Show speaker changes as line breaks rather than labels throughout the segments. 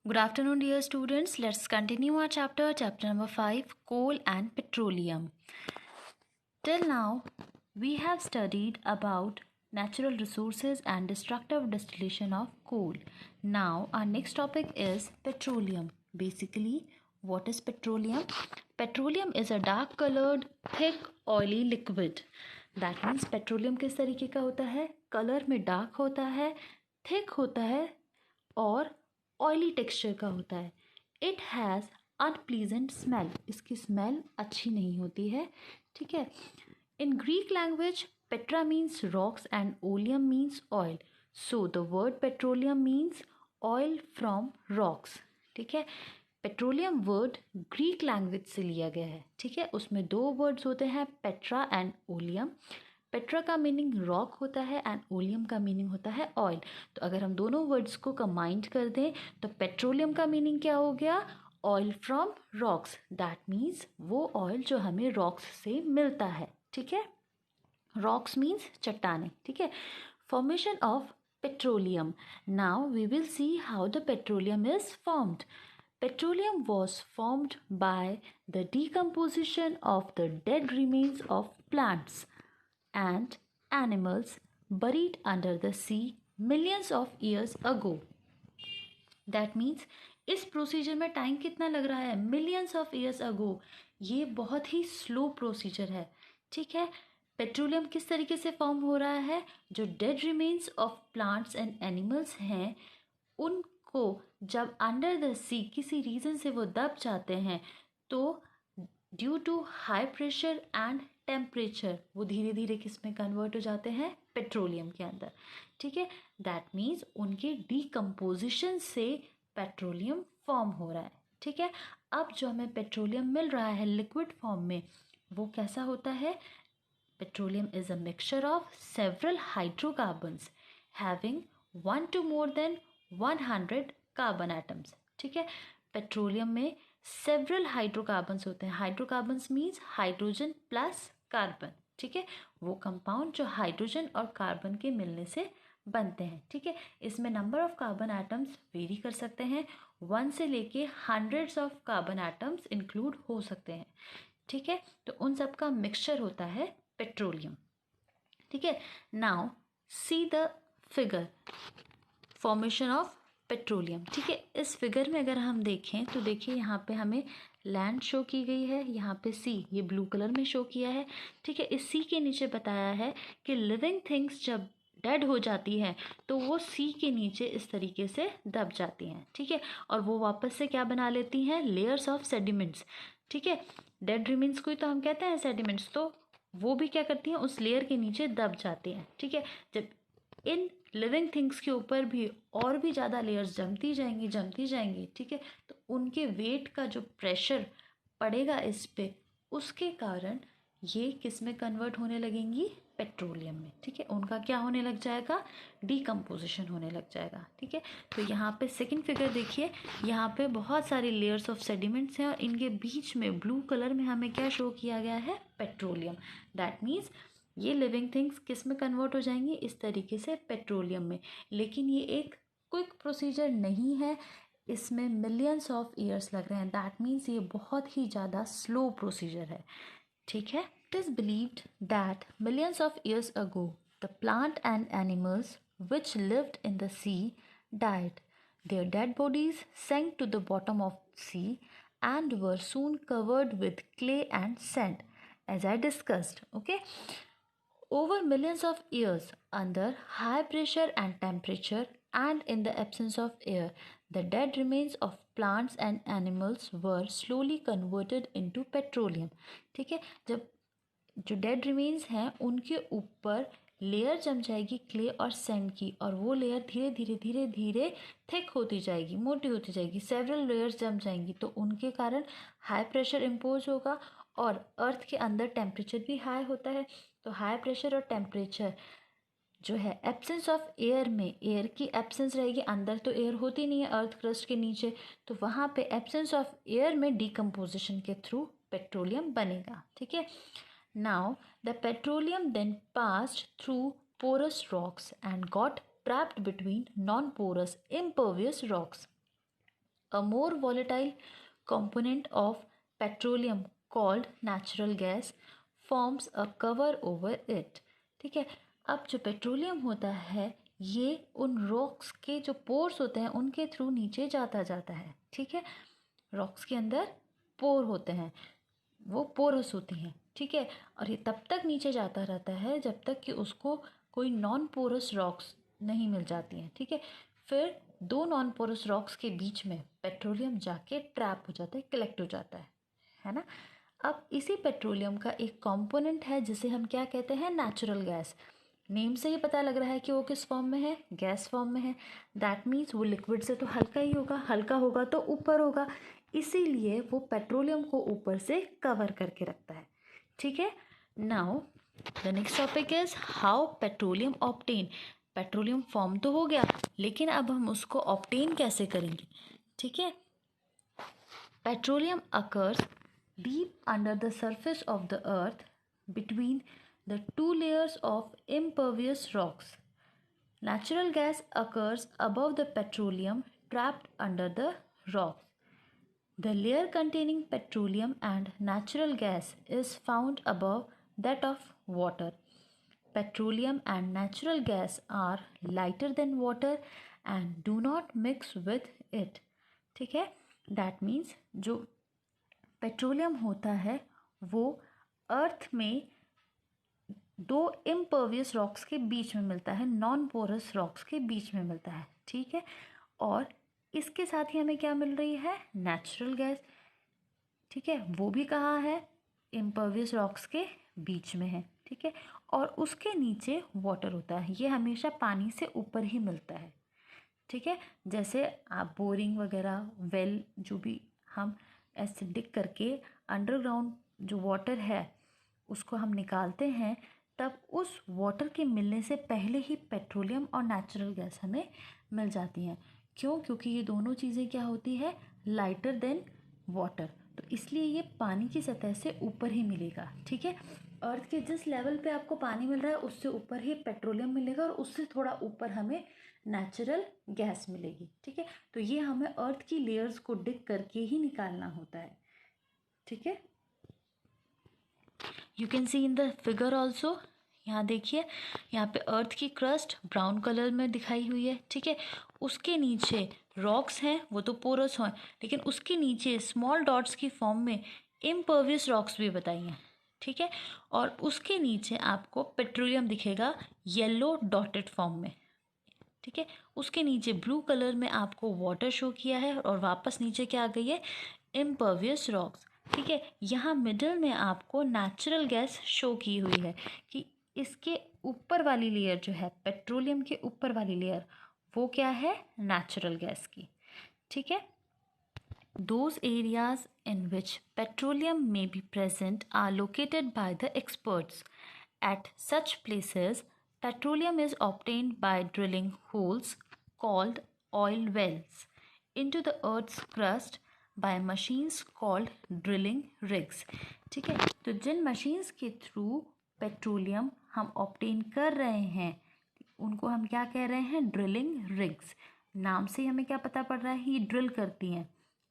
Good afternoon, dear students. Let's continue our chapter number 5, Coal and Petroleum. Till now, we have studied about natural resources and destructive distillation of coal. Now, our next topic is petroleum. Basically, what is petroleum? Petroleum is a dark colored, thick, oily liquid. That means petroleum किस तरीके का होता है? Colour में dark होता है, thick होता है और ऑयली टेक्सचर का होता है. It has unpleasant smell. इसकी स्मेल अच्छी नहीं होती है. ठीक है. In Greek language Petra means rocks and oleum means oil. So the word petroleum means oil from rocks. ठीक है. पेट्रोलियम वर्ड ग्रीक लैंग्वेज से लिया गया है. ठीक है. उसमें दो वर्ड्स होते हैं, पेट्रा एंड ओलियम. पेट्रा का मीनिंग रॉक होता है एंड ओलियम का मीनिंग होता है ऑयल. तो अगर हम दोनों वर्ड्स को कंबाइंड कर दें तो पेट्रोलियम का मीनिंग क्या हो गया? Oil from rocks. That means वो ऑयल जो हमें रॉक्स से मिलता है. ठीक है. रॉक्स मीन्स चट्टाने. ठीक है. Formation of petroleum. Now we will see how the petroleum is formed. Petroleum was formed by the decomposition of the dead remains of plants and animals buried under the sea millions of years ago. That means इस procedure में time कितना लग रहा है? Millions of years ago. ये बहुत ही slow procedure है. ठीक है. पेट्रोलियम किस तरीके से फॉर्म हो रहा है? जो dead remains of plants and animals हैं उनको जब अंडर द सी किसी रीज़न से वो दब जाते हैं तो due to high pressure and temperature वो धीरे धीरे किस में कन्वर्ट हो जाते हैं? पेट्रोलियम के अंदर. ठीक है. दैट मीन्स उनके डीकम्पोजिशन से पेट्रोलियम फॉर्म हो रहा है. ठीक है. अब जो हमें पेट्रोलियम मिल रहा है लिक्विड फॉर्म में वो कैसा होता है? Petroleum is a mixture of several hydrocarbons having 1 to more than 100 carbon atoms. ठीक है. पेट्रोलियम में सेवरल हाइड्रोकार्बन्स होते हैं. Hydrocarbons means hydrogen plus carbon. ठीक है. वो कंपाउंड जो हाइड्रोजन और कार्बन के मिलने से बनते हैं. ठीक है. इसमें number of carbon atoms very कर सकते हैं. 1 से लेके hundreds of carbon atoms include हो सकते हैं. ठीक है. तो उन सब का मिक्सचर होता है पेट्रोलियम. ठीक है. Now see the figure formation of petroleum. ठीक है. इस फिगर में अगर हम देखें तो देखिए यहाँ पे हमें लैंड शो की गई है, यहाँ पे सी ये ब्लू कलर में शो किया है. ठीक है. इस सी के नीचे बताया है कि लिविंग थिंग्स जब डेड हो जाती हैं तो वो सी के नीचे इस तरीके से दब जाती हैं. ठीक है. और वो वापस से क्या बना लेती हैं? Layers of sediments. ठीक है. डेड रिमेन्स को ही तो हम कहते हैं सेडिमेंट्स. तो वो भी क्या करती हैं? उस लेयर के नीचे दब जाती हैं. ठीक है. जब इन लिविंग थिंग्स के ऊपर भी और भी ज़्यादा लेयर्स जमती जाएंगी. ठीक है. तो उनके वेट का जो प्रेशर पड़ेगा इस पे उसके कारण ये किस में कन्वर्ट होने लगेंगी? पेट्रोलियम में. ठीक है. उनका क्या होने लग जाएगा? डीकम्पोजिशन होने लग जाएगा. ठीक है. तो यहाँ पे सेकंड फिगर देखिए, यहाँ पे बहुत सारे लेयर्स ऑफ सेडिमेंट्स हैं और इनके बीच में ब्लू कलर में हमें क्या शो किया गया है? पेट्रोलियम. दैट मीन्स ये लिविंग थिंग्स किस में कन्वर्ट हो जाएंगी? इस तरीके से पेट्रोलियम में. लेकिन ये एक क्विक प्रोसीजर नहीं है, इसमें मिलियंस ऑफ ईयर्स लग रहे हैं. दैट मीन्स ये बहुत ही ज़्यादा स्लो प्रोसीजर है. ठीक है. It is believed that millions of years ago, the plant and animals which lived in the sea died. Their dead bodies sank to the bottom of the sea and were soon covered with clay and sand, as I discussed. Okay. Over millions of years, under high pressure and temperature, and in the absence of air, the dead remains of plants and animals were slowly converted into petroleum. ठीक है. जब जो dead remains हैं उनके ऊपर layer जम जाएगी clay और सैंड की, और वो लेयर धीरे धीरे धीरे धीरे थिक होती जाएगी, मोटी होती जाएगी. सेवरल लेयर्स जम जाएंगी तो उनके कारण हाई प्रेशर इम्पोज होगा और अर्थ के अंदर टेम्परेचर भी हाई होता है. तो हाई प्रेशर और टेम्परेचर जो है, एब्सेंस ऑफ एयर में एयर की एब्सेंस रहेगी. अंदर तो एयर होती नहीं है अर्थ क्रस्ट के नीचे, तो वहाँ पे एब्सेंस ऑफ एयर में डीकम्पोजिशन के थ्रू पेट्रोलियम बनेगा. ठीक है. Now, the petroleum then passed through porous rocks and got trapped between non-porous, impervious rocks. A more volatile component of petroleum called natural gas forms a cover over it. ठीक है, अब जो petroleum होता है ये उन रॉक्स के जो पोर्स होते हैं उनके थ्रू नीचे जाता है. ठीक है, रॉक्स के अंदर पोर होते हैं, वो पोरस होती हैं. ठीक है, और ये तब तक नीचे जाता रहता है जब तक कि उसको कोई नॉन पोरस रॉक्स नहीं मिल जाती हैं. ठीक है, फिर दो नॉन पोरस रॉक्स के बीच में पेट्रोलियम जाके ट्रैप हो जाता है, कलेक्ट हो जाता है ना. अब इसी पेट्रोलियम का एक कंपोनेंट है जिसे हम क्या कहते हैं, नेचुरल गैस. नेम से ही पता लग रहा है कि वो किस फॉर्म में है, गैस फॉर्म में है. दैट मीन्स वो लिक्विड से तो हल्का ही होगा, हल्का होगा तो ऊपर होगा, इसीलिए वो पेट्रोलियम को ऊपर से कवर करके रखता है. ठीक है, now the next topic is how petroleum obtain. Petroleum form तो हो गया, लेकिन अब हम उसको ऑब्टेन कैसे करेंगे. ठीक है, petroleum occurs deep under the surface of the earth between the two layers of impervious rocks. Natural gas occurs above the petroleum trapped under the rocks. The layer containing petroleum and natural gas is found above that of water. Petroleum and natural gas are lighter than water and do not mix with it. ठीक है, that means जो petroleum होता है वो अर्थ में दो impervious rocks के बीच में मिलता है, नॉन पोरस रॉक्स के बीच में मिलता है. ठीक है, और इसके साथ ही हमें क्या मिल रही है, नेचुरल गैस. ठीक है, वो भी कहाँ है, इम्पर्वियस रॉक्स के बीच में है. ठीक है, और उसके नीचे वाटर होता है, ये हमेशा पानी से ऊपर ही मिलता है. ठीक है, जैसे आप बोरिंग वगैरह वेल जो भी हम ऐसे डिग करके अंडरग्राउंड जो वाटर है उसको हम निकालते हैं, तब उस वाटर के मिलने से पहले ही पेट्रोलियम और नेचुरल गैस हमें मिल जाती हैं. क्यों, क्योंकि ये दोनों चीज़ें क्या होती है, लाइटर देन वाटर, तो इसलिए ये पानी की सतह से ऊपर ही मिलेगा. ठीक है, अर्थ के जिस लेवल पे आपको पानी मिल रहा है उससे ऊपर ही पेट्रोलियम मिलेगा और उससे थोड़ा ऊपर हमें नेचुरल गैस मिलेगी. ठीक है, तो ये हमें अर्थ की लेयर्स को डिग करके ही निकालना होता है. ठीक है, you can see in the figure also. यहाँ देखिए, यहाँ पे अर्थ की क्रस्ट ब्राउन कलर में दिखाई हुई है. ठीक है, उसके नीचे रॉक्स हैं, वो तो पोरस हैं, लेकिन उसके नीचे स्मॉल डॉट्स की फॉर्म में इम्पर्वियस रॉक्स भी बताई हैं. ठीक है, और उसके नीचे आपको पेट्रोलियम दिखेगा येलो डॉटेड फॉर्म में. ठीक है, उसके नीचे ब्लू कलर में आपको वाटर शो किया है और वापस नीचे क्या आ गई है, इम्पर्वियस रॉक्स. ठीक है, यहाँ मिडल में आपको नेचुरल गैस शो की हुई है कि इसके ऊपर वाली लेयर जो है, पेट्रोलियम के ऊपर वाली लेयर, वो क्या है, नेचुरल गैस की. ठीक है, those areas in which petroleum may be present are located by the experts. At such places, petroleum is obtained by drilling holes called oil wells into the earth's crust by machines called drilling rigs. ठीक है, तो जिन machines के through petroleum हम obtain कर रहे हैं उनको हम क्या कह रहे हैं, ड्रिलिंग रिग्स. नाम से हमें क्या पता पड़ रहा है, ये ड्रिल करती हैं.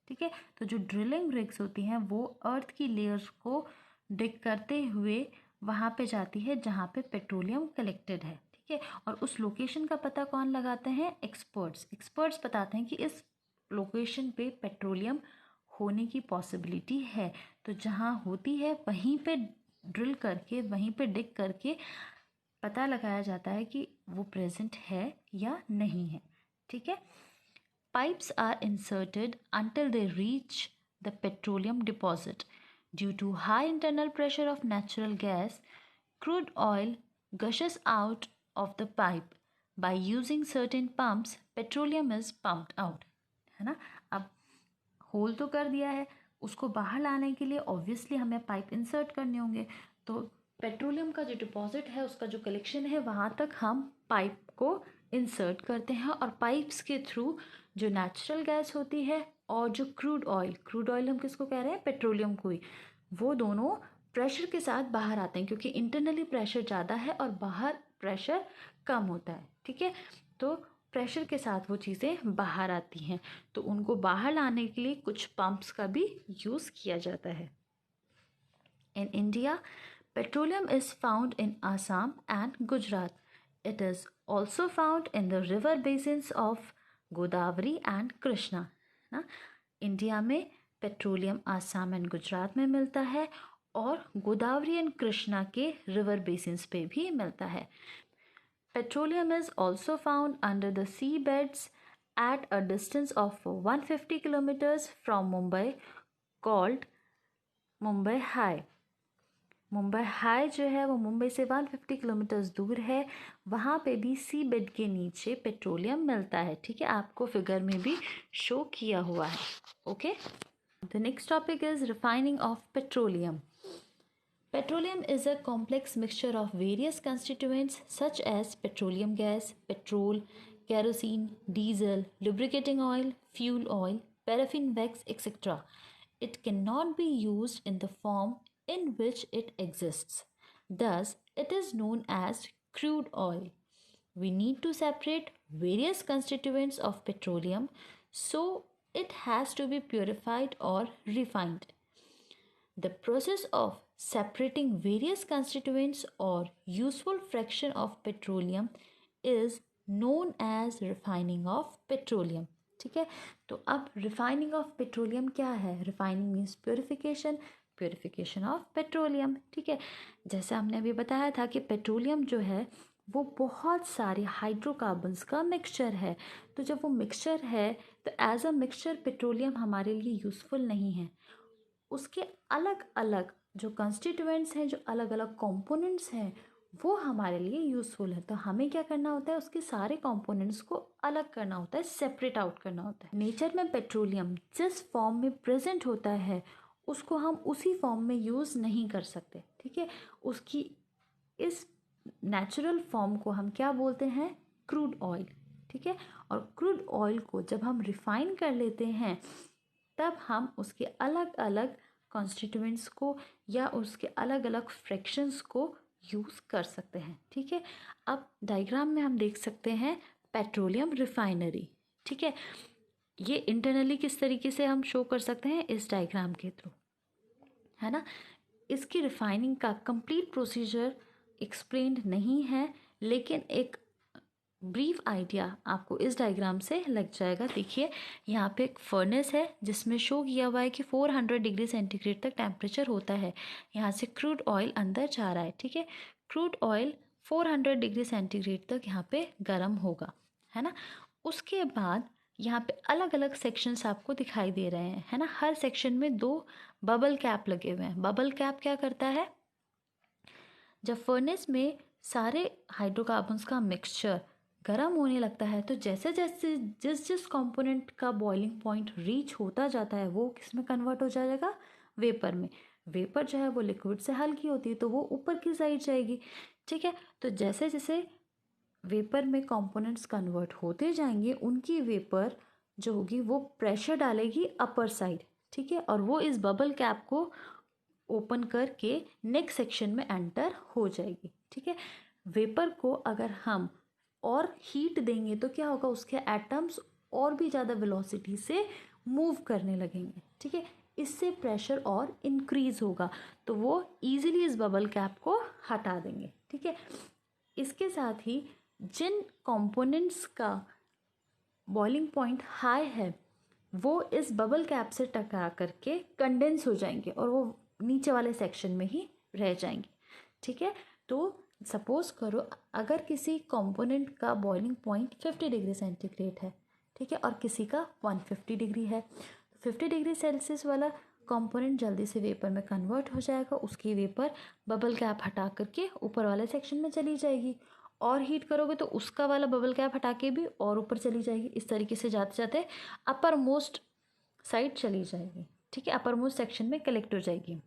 ठीक है, तो जो ड्रिलिंग रिग्स होती हैं वो अर्थ की लेयर्स को डिग करते हुए वहाँ पे जाती है जहाँ पे पेट्रोलियम कलेक्टेड है. ठीक है, और उस लोकेशन का पता कौन लगाते हैं, एक्सपर्ट्स. एक्सपर्ट्स बताते हैं कि इस लोकेशन पे पेट्रोलियम होने की पॉसिबिलिटी है, तो जहाँ होती है वहीं पे ड्रिल करके, वहीं पे डिग करके पता लगाया जाता है कि वो प्रेजेंट है या नहीं है. ठीक है, pipes are inserted until they reach the petroleum deposit. Due to high internal pressure of natural gas, crude oil gushes out of the pipe. By using certain pumps, petroleum is pumped out. है ना, अब whole तो कर दिया है, उसको बाहर लाने के लिए ऑब्वियसली हमें पाइप इंसर्ट करने होंगे. तो पेट्रोलियम का जो डिपॉजिट है, उसका जो कलेक्शन है, वहाँ तक हम पाइप को इंसर्ट करते हैं और पाइप्स के थ्रू जो नेचुरल गैस होती है और जो क्रूड ऑयल हम किसको कह रहे हैं, पेट्रोलियम को ही, वो दोनों प्रेशर के साथ बाहर आते हैं क्योंकि इंटरनली प्रेशर ज़्यादा है और बाहर प्रेशर कम होता है. ठीक है, तो प्रेशर के साथ वो चीज़ें बाहर आती हैं, तो उनको बाहर लाने के लिए कुछ पंप्स का भी यूज़ किया जाता है। In India, petroleum is found in Assam and Gujarat. It is also found in the river basins of Godavari and Krishna. ना इंडिया में पेट्रोलियम आसाम एंड गुजरात में मिलता है और गोदावरी एंड कृष्णा के रिवर बेसिन्स पे भी मिलता है। Petroleum is also found under the seabeds at a distance of 150 kilometers from Mumbai called Mumbai High. Mumbai high जो है वो मुंबई से 150 किलोमीटर्स दूर है, वहाँ पे भी सी बेड के नीचे पेट्रोलियम मिलता है। ठीक है, आपको फिगर में भी शो किया हुआ है। Okay, the next topic is refining of petroleum. Petroleum is a complex mixture of various constituents such as petroleum gas, petrol, kerosene, diesel, lubricating oil, fuel oil, paraffin wax, etc. It cannot be used in the form in which it exists. Thus, it is known as crude oil. We need to separate various constituents of petroleum, so it has to be purified or refined. The process of separating various constituents or useful fraction of petroleum is known as refining of petroleum. ठीक है, तो अब refining of petroleum क्या है? Refining means purification, purification of petroleum. ठीक है, जैसे हमने अभी बताया था कि पेट्रोलियम जो है वो बहुत सारे हाइड्रोकार्बन्स का मिक्सचर है. तो जब वो मिक्सचर है तो एज अ मिक्सचर पेट्रोलियम हमारे लिए यूज़फुल नहीं है. उसके अलग अलग जो कंस्टिट्यूएंट्स हैं, जो अलग अलग कंपोनेंट्स हैं, वो हमारे लिए यूज़फुल है. तो हमें क्या करना होता है? उसके सारे कंपोनेंट्स को अलग करना होता है, सेपरेट आउट करना होता है. नेचर में पेट्रोलियम जिस फॉर्म में प्रेजेंट होता है उसको हम उसी फॉर्म में यूज़ नहीं कर सकते. ठीक है, उसकी इस नेचुरल फॉर्म को हम क्या बोलते हैं? Crude oil. ठीक है, और क्रूड ऑयल को जब हम रिफाइन कर लेते हैं तब हम उसके अलग अलग कॉन्स्टिट्यूएंट्स को या उसके अलग अलग फ्रैक्शंस को यूज़ कर सकते हैं. ठीक है, अब डायग्राम में हम देख सकते हैं पेट्रोलियम रिफाइनरी. ठीक है, ये इंटरनली किस तरीके से हम शो कर सकते हैं? इस डायग्राम के थ्रू, है ना. इसकी रिफाइनिंग का कंप्लीट प्रोसीजर एक्सप्लेन्ड नहीं है, लेकिन एक ब्रीफ आइडिया आपको इस डायग्राम से लग जाएगा. देखिए, यहाँ पे एक फर्नेस है जिसमें शो किया हुआ है कि 400 डिग्री सेंटीग्रेड तक टेम्परेचर होता है. यहाँ से क्रूड ऑयल अंदर जा रहा है. ठीक है, क्रूड ऑयल 400 डिग्री सेंटीग्रेड तक यहाँ पे गर्म होगा, है ना. उसके बाद यहाँ पे अलग अलग सेक्शंस आपको दिखाई दे रहे हैं, है ना. हर सेक्शन में 2 बबल कैप लगे हुए हैं. बबल कैप क्या करता है? जब फर्नेस में सारे हाइड्रोकार्बन्स का मिक्सचर गर्म होने लगता है तो जैसे जैसे जिस कंपोनेंट का बॉइलिंग पॉइंट रीच होता जाता है वो किस में कन्वर्ट हो जाएगा? वेपर में. वेपर जो है वो लिक्विड से हल्की होती है तो वो ऊपर की साइड जाएगी. ठीक है, तो जैसे जैसे वेपर में कंपोनेंट्स कन्वर्ट होते जाएंगे उनकी वेपर जो होगी वो प्रेशर डालेगी अपर साइड. ठीक है, और वो इस बबल कैप को ओपन करके नेक्स्ट सेक्शन में एंटर हो जाएगी. ठीक है, वेपर को अगर हम और हीट देंगे तो क्या होगा? उसके एटम्स और भी ज़्यादा वेलोसिटी से मूव करने लगेंगे. ठीक है, इससे प्रेशर और इंक्रीज होगा तो वो इजीली इस बबल कैप को हटा देंगे. ठीक है, इसके साथ ही जिन कंपोनेंट्स का बॉइलिंग पॉइंट हाई है वो इस बबल कैप से टकरा करके कंडेंस हो जाएंगे और वो नीचे वाले सेक्शन में ही रह जाएंगे. ठीक है, तो सपोज करो अगर किसी कंपोनेंट का बॉइलिंग पॉइंट 50 डिग्री सेंटीग्रेड है. ठीक है, और किसी का 150 डिग्री है. 50 डिग्री सेल्सियस वाला कंपोनेंट जल्दी से वेपर में कन्वर्ट हो जाएगा. उसकी वेपर बबल कैप हटा करके ऊपर वाले सेक्शन में चली जाएगी. और हीट करोगे तो उसका वाला बबल कैप हटा के भी और ऊपर चली जाएगी. इस तरीके से जाते जाते अपर मोस्ट साइड चली जाएगी. ठीक है, अपर मोस्ट सेक्शन में कलेक्ट हो जाएगी.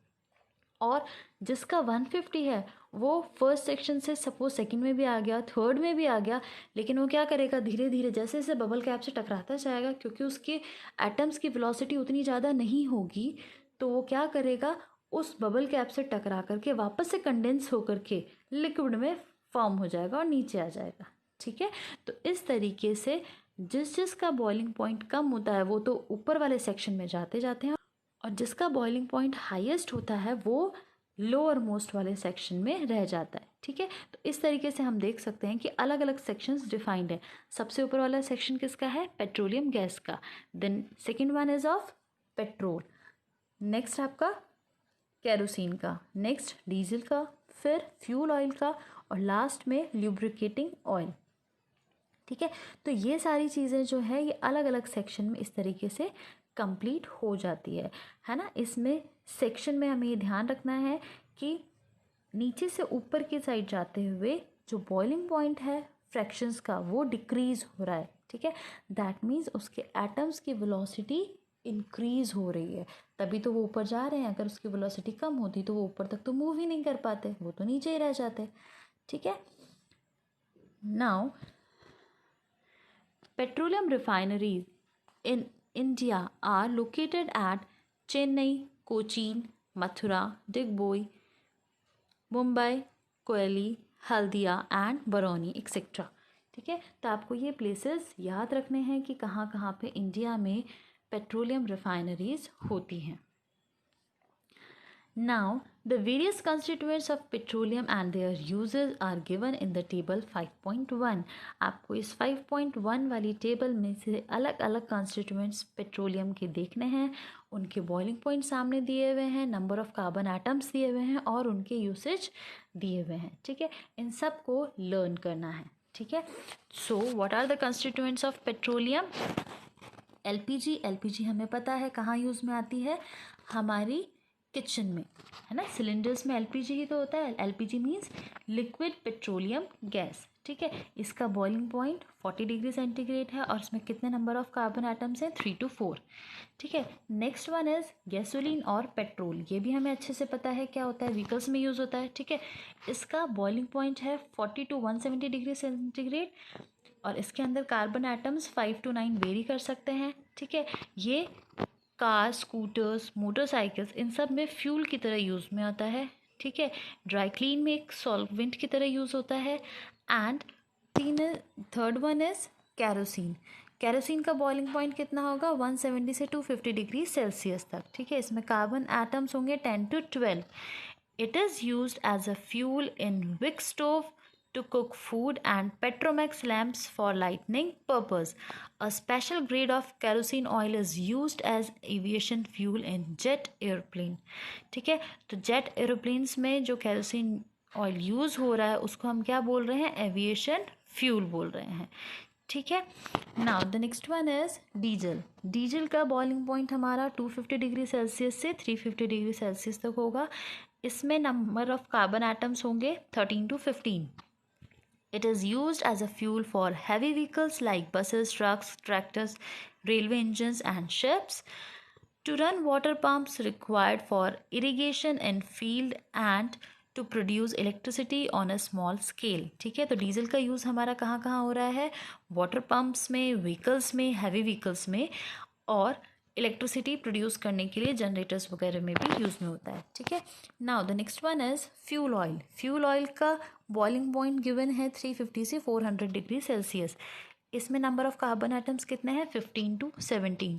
और जिसका 150 है वो फर्स्ट सेक्शन से सपोज सेकंड में भी आ गया, थर्ड में भी आ गया, लेकिन वो क्या करेगा? धीरे धीरे जैसे जैसे बबल कैप से टकराता जाएगा, क्योंकि उसके एटम्स की वेलोसिटी उतनी ज़्यादा नहीं होगी, तो वो क्या करेगा? उस बबल कैप से टकरा करके वापस से कंडेंस होकर के लिक्विड में फॉर्म हो जाएगा और नीचे आ जाएगा. ठीक है। तो इस तरीके से जिसका बॉइलिंग पॉइंट कम होता है वो तो ऊपर वाले सेक्शन में जाते जाते हैं, और जिसका बॉइलिंग पॉइंट हाईएस्ट होता है वो लोअर मोस्ट वाले सेक्शन में रह जाता है, ठीक है। तो इस तरीके से हम देख सकते हैं कि अलग अलग सेक्शंस डिफाइंड है। सबसे ऊपर वाला सेक्शन किसका है? पेट्रोलियम गैस का। Then second one is of petrol, next आपका केरोसिन का, नेक्स्ट डीजल का, फिर फ्यूल ऑयल का, और लास्ट में ल्यूब्रिकेटिंग ऑयल, ठीक है। तो ये सारी चीज़ें जो है ये अलग अलग सेक्शन में इस तरीके से कंप्लीट हो जाती है ना। इसमें सेक्शन में हमें ये ध्यान रखना है कि नीचे से ऊपर की साइड जाते हुए जो बॉइलिंग पॉइंट है फ्रैक्शंस का वो डिक्रीज हो रहा है, ठीक है। दैट मीन्स उसके एटम्स की वेलोसिटी इंक्रीज हो रही है, तभी तो वो ऊपर जा रहे हैं। अगर उसकी वेलोसिटी कम होती तो वो ऊपर तक तो मूव ही नहीं कर पाते, वो तो नीचे ही रह जाते, ठीक है। Now petroleum refineries in India are located at Chennai, Cochin, Mathura, Digboi, Mumbai, Koyali, Haldia and Barauni etcetera, ठीक है। तो आपको ये प्लेसेस याद रखने हैं कि कहाँ कहाँ पे इंडिया में पेट्रोलियम रिफाइनरीज होती हैं। Now, the various constituents of petroleum and their uses are given in the table 5.1. आपको इस 5.1 वाली टेबल में से अलग अलग constituents पेट्रोलियम के देखने हैं, उनके बॉइलिंग पॉइंट सामने दिए हुए हैं, नंबर ऑफ कार्बन एटम्स दिए हुए हैं और उनके यूसेज दिए हुए हैं, ठीक है। इन सब को लर्न करना है, ठीक है। So what are the constituents of petroleum? LPG, LPG हमें पता है कहाँ यूज़ में आती है, हमारी किचन में, है ना। सिलेंडर्स में एलपीजी ही तो होता है। LPG means liquid petroleum gas, ठीक है। इसका बॉइलिंग पॉइंट 40 डिग्री सेंटीग्रेड है और इसमें कितने नंबर ऑफ कार्बन एटम्स हैं? 3 to 4, ठीक है। नेक्स्ट वन इज गैसोलीन और पेट्रोल, ये भी हमें अच्छे से पता है क्या होता है, व्हीकल्स में यूज़ होता है, ठीक है। इसका बॉइलिंग पॉइंट है 40 to 170 डिग्री सेंटीग्रेड और इसके अंदर कार्बन एटम्स 5 to 9 वेरी कर सकते हैं, ठीक है। ये कार, स्कूटर्स, मोटरसाइकिल्स इन सब में फ्यूल की तरह यूज़ में आता है, ठीक है। ड्राई क्लीन में एक सॉल्वेंट की तरह यूज़ होता है। And third one is kerosene. Kerosene का बॉइलिंग पॉइंट कितना होगा? 170 से 250 डिग्री सेल्सियस तक, ठीक है। इसमें कार्बन एटम्स होंगे 10 to 12। It is used as a fuel in wick stove to cook food and Petromax lamps for lighting purpose. A special grade of kerosene oil is used as aviation fuel in jet airplane, ठीक है। तो jet aeroplanes में जो kerosene oil use हो रहा है उसको हम क्या बोल रहे हैं? एविएशन फ्यूल बोल रहे हैं, ठीक है। Now the next one is diesel. Diesel का बॉइलिंग पॉइंट हमारा 250 डिग्री सेल्सियस से 350 डिग्री सेल्सियस तक होगा। इसमें नंबर ऑफ कार्बन एटम्स होंगे 13 to 15। It is used as a fuel for heavy vehicles like buses, trucks, tractors, railway engines, and ships. To run water pumps required for irrigation in field and to produce electricity on a small scale, ठीक है। तो diesel का use हमारा कहाँ कहाँ हो रहा है? वाटर पम्प्स में, व्हीकल्स में, हैवी व्हीकल्स में, और इलेक्ट्रिसिटी प्रोड्यूस करने के लिए जनरेटर्स वगैरह में भी यूज़ में होता है, ठीक है। Now the next one is fuel oil. Fuel oil का बॉइलिंग पॉइंट गिवन है 350 से 400 डिग्री सेल्सियस। इसमें नंबर ऑफ कार्बन एटम्स कितने हैं? 15 to 17।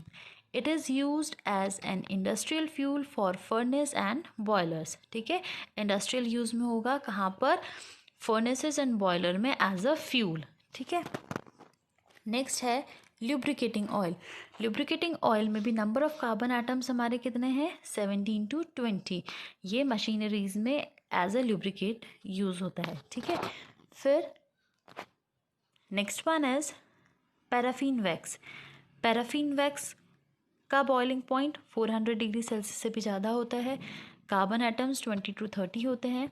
It is used as an industrial fuel for furnace and boilers, ठीक है। इंडस्ट्रियल यूज़ में होगा कहाँ पर? फर्नेसेस एंड बॉयलर में एज अ फ्यूल, ठीक है। नेक्स्ट है ल्यूब्रिकेटिंग ऑयल। ल्यूब्रिकेटिंग ऑयल में भी नंबर ऑफ कार्बन एटम्स हमारे कितने हैं? 17 to 20। ये मशीनरीज में एज अ ल्यूब्रिकेट यूज़ होता है, ठीक है। फिर next one is paraffin wax. Paraffin wax का बॉइलिंग पॉइंट 400 डिग्री सेल्सियस से भी ज़्यादा होता है। कार्बन एटम्स 20 to 30 होते हैं।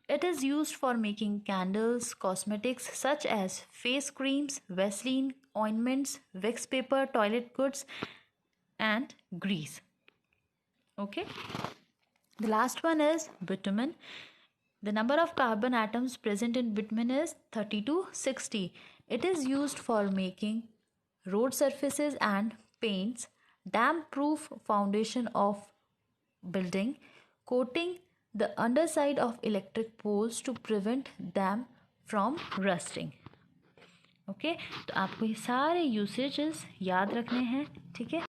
It is used for making candles, cosmetics such as face creams, Vaseline, ointments, wax paper, toilet goods, and grease. Okay. The last one is bitumen. The number of carbon atoms present in bitumen is 30 to 60. It is used for making road surfaces and paints, damp-proof foundation of building, coating the underside of electric poles to prevent them from rusting. Okay, तो आपको ये सारे usages याद रखने हैं, ठीक है।